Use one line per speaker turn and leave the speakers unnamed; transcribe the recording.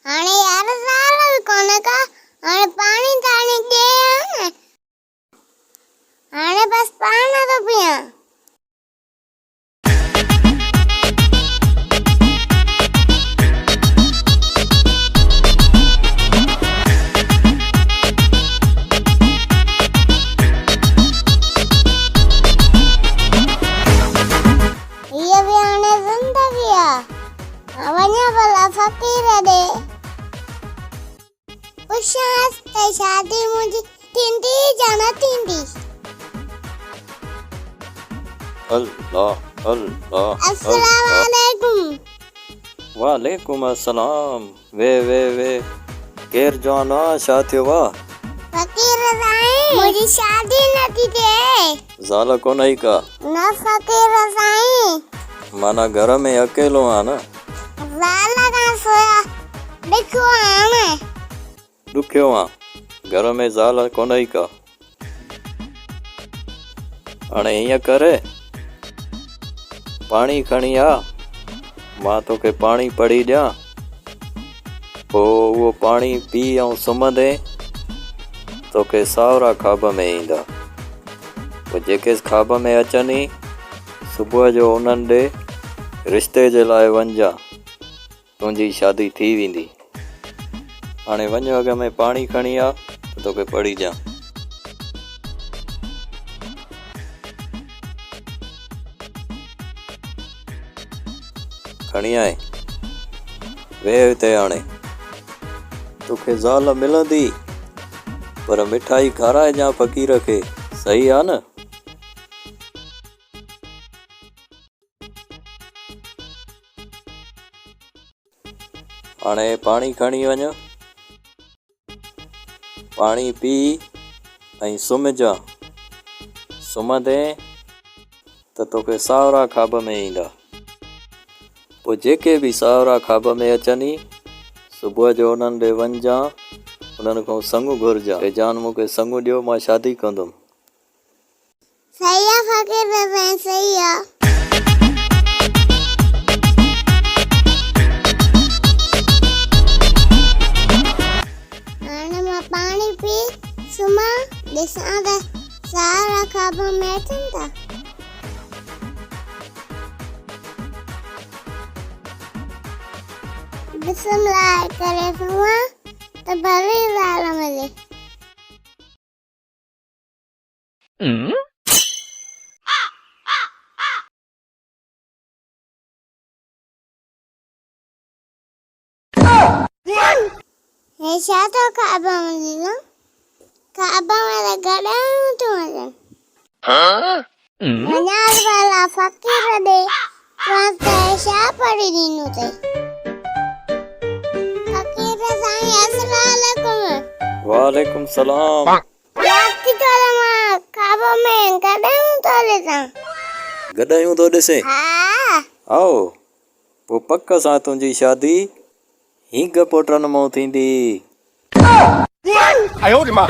हाणे यार साल कोन का हाणे पानी ताणी दे हाणे बस पानी तो पिया ये भी आने जिंदगी वन्या भला फकीर दे उशास ते शादी मुझे तिंदी जाना तिंदी
अल्लाह अल्लाह
अस्सलाम वालेकुम
वालेकुम अस्सलाम वे केर जाना शादी वा
फकीर साईं मुझे शादी नथी थे
ज़ाल कोन्ह का
न फकीर साईं
माना घर में अकेलो आ न
ज़ाल का सोया देखो आने
दुखियो आ घर में ज़ाल कोन्ह का हाणे ईअं करे पानी खणी आ मां तोखे पानी पड़ी ॾियां पोइ उहो पानी पी ऐं सुम्हंदे तोखे सावरा ख्वाब में ईंदा पोइ जेके ख्वाब में अचनि सुबुह जो उन्हनि ॾे रिश्ते जे लाइ वञिजां तुंहिंजी शादी थी वेंदी हाणे वञ अॻ में पाणी खणी आ त तोखे पढ़ी ॾियां खणी आए वेह हिते हाणे तोखे ज़ाल मिलंदी पर मिठाई खाराइजां फ़क़ीर खे सही आहे न हाणे पाणी खणी वञ पाणी पी ऐं सुम्हिजां सुम्हंदे त तोखे सावरा ख्वाब में ईंदा पोइ जेके बि सावरा ख्वाब में अचनि सुबुह जो उन्हनि ॾे वञिजां उन्हनि खां संग घुरजां के जान मूंखे संग ॾियो मां शादी कंदुमि
सही है फकीर साईं सही है हाणे मां पानी पी सुमा ॾिसां त सारा ख्वाब में अचनि था बिस्मिल्लाह करे सुमा त भले ज़ाल मिले हे छा तो ख्वाब में ॾिनो ख्वाब में त गॾायूं तो अचनि वञास वाला फकीर ॾे वास्ते छा पढ़ी ॾिनो अथई फकीर साईं अस्सलाम वालेकुम
वालेकुम सलाम
रात तो मां ख्वाब में गॾायूं तो ॾिसां
गॾायूं थो ॾिसे
हा
आओ पोइ पक सां तुंहिंजी शादी हींग पुटनि मां थींदी
哎呦我的妈！